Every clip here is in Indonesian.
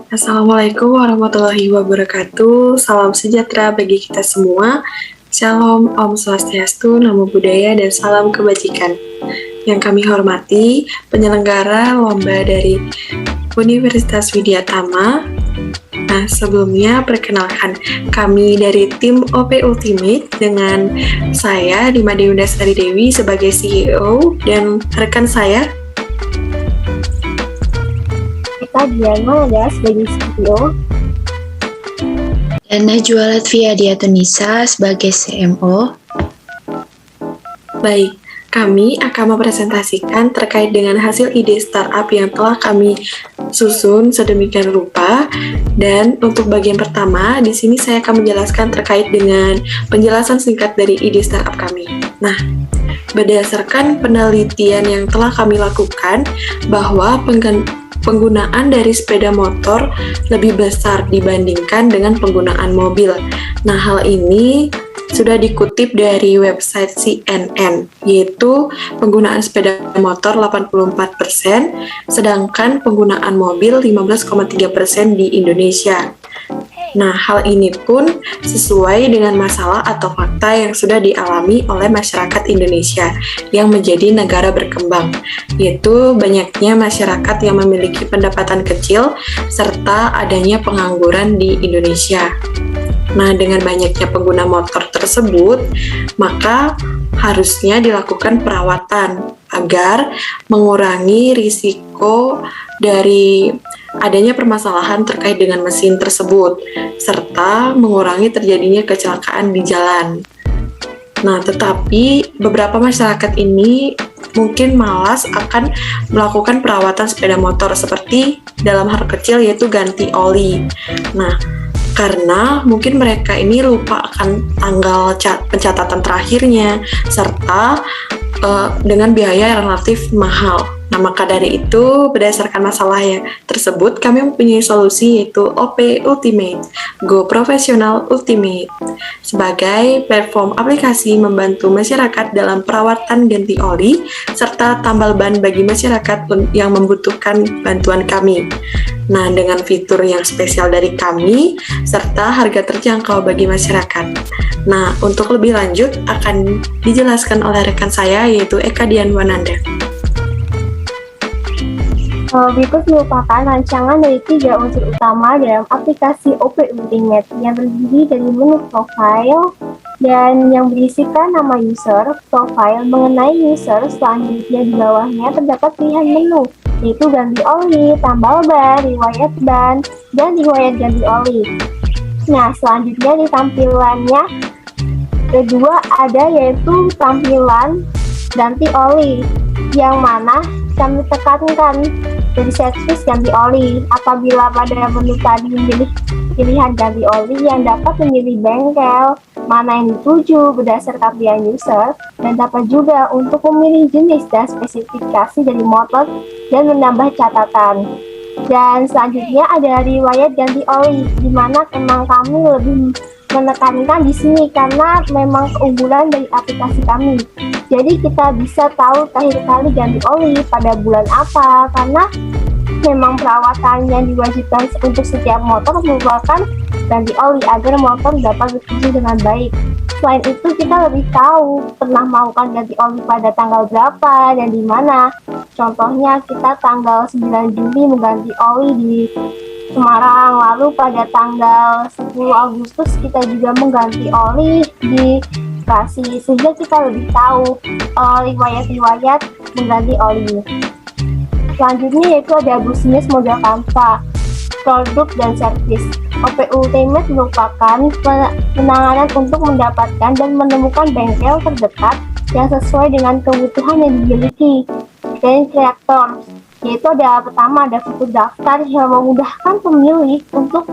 Assalamualaikum warahmatullahi wabarakatuh. Salam sejahtera bagi kita semua. Shalom, Om Swastiastu, Namo Buddhaya, dan salam kebajikan. Yang kami hormati, penyelenggara lomba dari Universitas Widya Tama. Nah, sebelumnya perkenalkan kami dari tim OP Ultimate dengan saya, Dima Dewi Undasari Dewi, sebagai CEO, dan rekan saya, Diana ya sebagai CTO, dan Najwa Latvia Diatunisa sebagai CMO. Baik, kami akan mempresentasikan terkait dengan hasil ide startup yang telah kami susun sedemikian rupa. Dan untuk bagian pertama, di sini saya akan menjelaskan terkait dengan penjelasan singkat dari ide startup kami. Nah, berdasarkan penelitian yang telah kami lakukan bahwa penggunaan dari sepeda motor lebih besar dibandingkan dengan penggunaan mobil. Nah, hal ini sudah dikutip dari website CNN, yaitu penggunaan sepeda motor 84%, sedangkan penggunaan mobil 15,3% di Indonesia. Nah, hal ini pun sesuai dengan masalah atau fakta yang sudah dialami oleh masyarakat Indonesia yang menjadi negara berkembang, yaitu banyaknya masyarakat yang memiliki pendapatan kecil serta adanya pengangguran di Indonesia. Nah, dengan banyaknya pengguna motor tersebut, maka harusnya dilakukan perawatan agar mengurangi risiko dari adanya permasalahan terkait dengan mesin tersebut, serta mengurangi terjadinya kecelakaan di jalan. Nah, tetapi beberapa masyarakat ini mungkin malas akan melakukan perawatan sepeda motor seperti dalam hal kecil yaitu ganti oli. Nah, karena mungkin mereka ini lupa akan tanggal pencatatan terakhirnya, serta dengan biaya yang relatif mahal. Nah, maka dari itu, berdasarkan masalah yang tersebut, kami mempunyai solusi yaitu OP Ultimate, Go Professional Ultimate, sebagai platform aplikasi membantu masyarakat dalam perawatan ganti oli, serta tambal ban bagi masyarakat yang membutuhkan bantuan kami. Nah, dengan fitur yang spesial dari kami, serta harga terjangkau bagi masyarakat. Nah, untuk lebih lanjut akan dijelaskan oleh rekan saya yaitu Eka Dianwananda. Berikut merupakan rancangan dari 3 unsur utama dalam aplikasi OP Ultimate yang terdiri dari menu profile dan yang berisikan nama user, profile mengenai user, selanjutnya di bawahnya terdapat pilihan menu, yaitu ganti oli, tambal ban, riwayat ban, dan riwayat ganti oli. Nah, selanjutnya di tampilannya kedua ada yaitu tampilan ganti oli, yang mana kami tekankan dari servis ganti oli. Apabila pada menu tadi memilih pilihan ganti oli yang dapat memilih bengkel mana yang dituju berdasarkan pilihan user, dan dapat juga untuk memilih jenis dan spesifikasi dari motor dan menambah catatan. Dan selanjutnya ada riwayat ganti oli, di mana memang kami lebih menekankan di sini karena memang keunggulan dari aplikasi kami. Jadi kita bisa tahu terakhir kali ganti oli pada bulan apa, karena memang perawatan yang diwajibkan untuk setiap motor merupakan ganti oli agar motor dapat berfungsi dengan baik. Selain itu, kita lebih tahu pernah melakukan ganti oli pada tanggal berapa dan di mana. Contohnya kita tanggal 9 Juli mengganti oli di Semarang, lalu pada tanggal 10 Agustus kita juga mengganti oli di Bekasi, sehingga kita lebih tahu riwayat-riwayat mengganti oli. Selanjutnya yaitu ada bisnis model Canva, produk dan servis. OP Ultimate merupakan penanganan untuk mendapatkan dan menemukan bengkel terdekat yang sesuai dengan kebutuhan yang dimiliki dan kreator. Yaitu pertama ada fitur daftar yang memudahkan pemilik untuk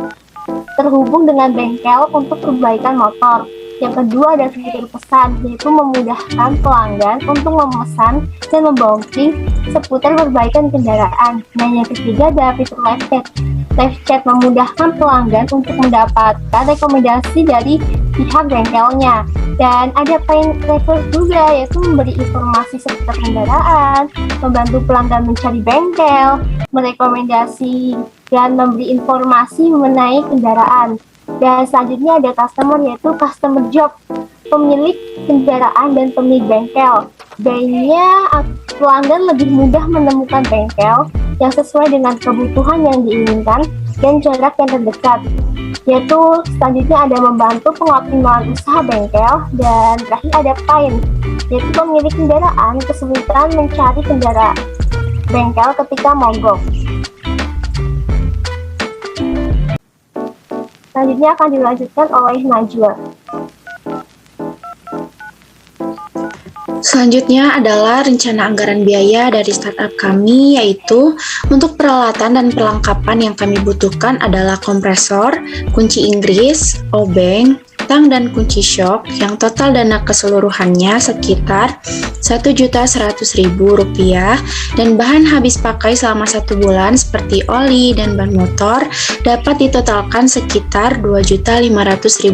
terhubung dengan bengkel untuk perbaikan motor. Yang kedua ada fitur pesan, yaitu memudahkan pelanggan untuk memesan dan membooking seputar perbaikan kendaraan. Dan yang ketiga ada fitur live chat. Live chat memudahkan pelanggan untuk mendapatkan rekomendasi dari pihak bengkelnya. Dan ada pay letter juga, yaitu memberi informasi seputar kendaraan, membantu pelanggan mencari bengkel, merekomendasi dan memberi informasi mengenai kendaraan. Dan selanjutnya ada customer, yaitu customer job, pemilik kendaraan dan pemilik bengkel. Baiknya pelanggan lebih mudah menemukan bengkel yang sesuai dengan kebutuhan yang diinginkan dan jarak yang terdekat. Yaitu selanjutnya ada membantu pengoptimalan usaha bengkel, dan terakhir ada pain, yaitu pemilik kendaraan kesulitan mencari kendaraan bengkel ketika mogok. Selanjutnya akan dilanjutkan oleh Najwa. Selanjutnya adalah rencana anggaran biaya dari startup kami, yaitu untuk peralatan dan perlengkapan yang kami butuhkan adalah kompresor, kunci Inggris, obeng, tang dan kunci shock yang total dana keseluruhannya sekitar Rp1.100.000 dan bahan habis pakai selama 1 bulan seperti oli dan ban motor dapat ditotalkan sekitar Rp2.500.000.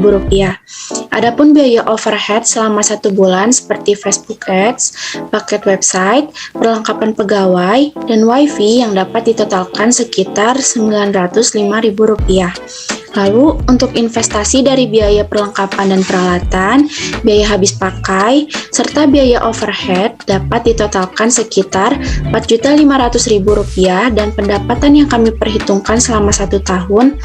Adapun biaya overhead selama 1 bulan seperti Facebook Ads, paket website, perlengkapan pegawai, dan wifi yang dapat ditotalkan sekitar Rp905.000. Lalu, untuk investasi dari biaya perlengkapan dan peralatan, biaya habis pakai, serta biaya overhead dapat ditotalkan sekitar Rp4.500.000 dan pendapatan yang kami perhitungkan selama 1 tahun,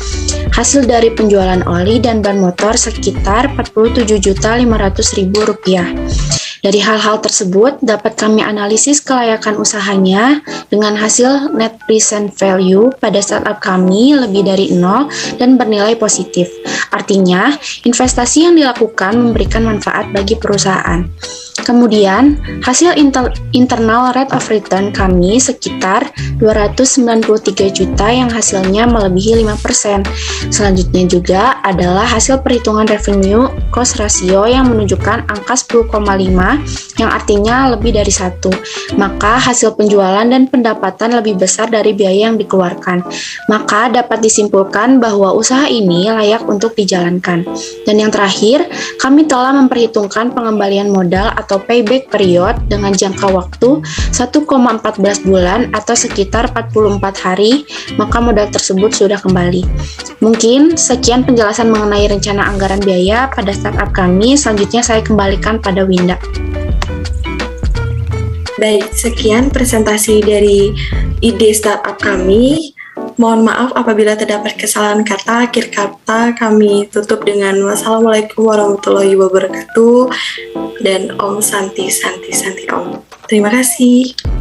hasil dari penjualan oli dan ban motor sekitar Rp47.500.000. Dari hal-hal tersebut, dapat kami analisis kelayakan usahanya dengan hasil net present value pada startup kami lebih dari 0 dan bernilai positif. Artinya, investasi yang dilakukan memberikan manfaat bagi perusahaan. Kemudian, hasil internal rate of return kami sekitar 293 juta yang hasilnya melebihi 5%. Selanjutnya juga adalah hasil perhitungan revenue cost ratio yang menunjukkan angka 10,5 yang artinya lebih dari 1. Maka hasil penjualan dan pendapatan lebih besar dari biaya yang dikeluarkan. Maka dapat disimpulkan bahwa usaha ini layak untuk dijalankan. Dan yang terakhir, kami telah memperhitungkan pengembalian modal atau payback period dengan jangka waktu 1,14 bulan atau sekitar 44 hari, maka modal tersebut sudah kembali. Mungkin sekian penjelasan mengenai rencana anggaran biaya pada startup kami. Selanjutnya saya kembalikan pada Winda. Baik, sekian presentasi dari ide startup kami. Mohon maaf apabila terdapat kesalahan kata. Akhir kata kami tutup dengan wassalamualaikum warahmatullahi wabarakatuh dan Om Santi Santi Santi Om. Terima kasih.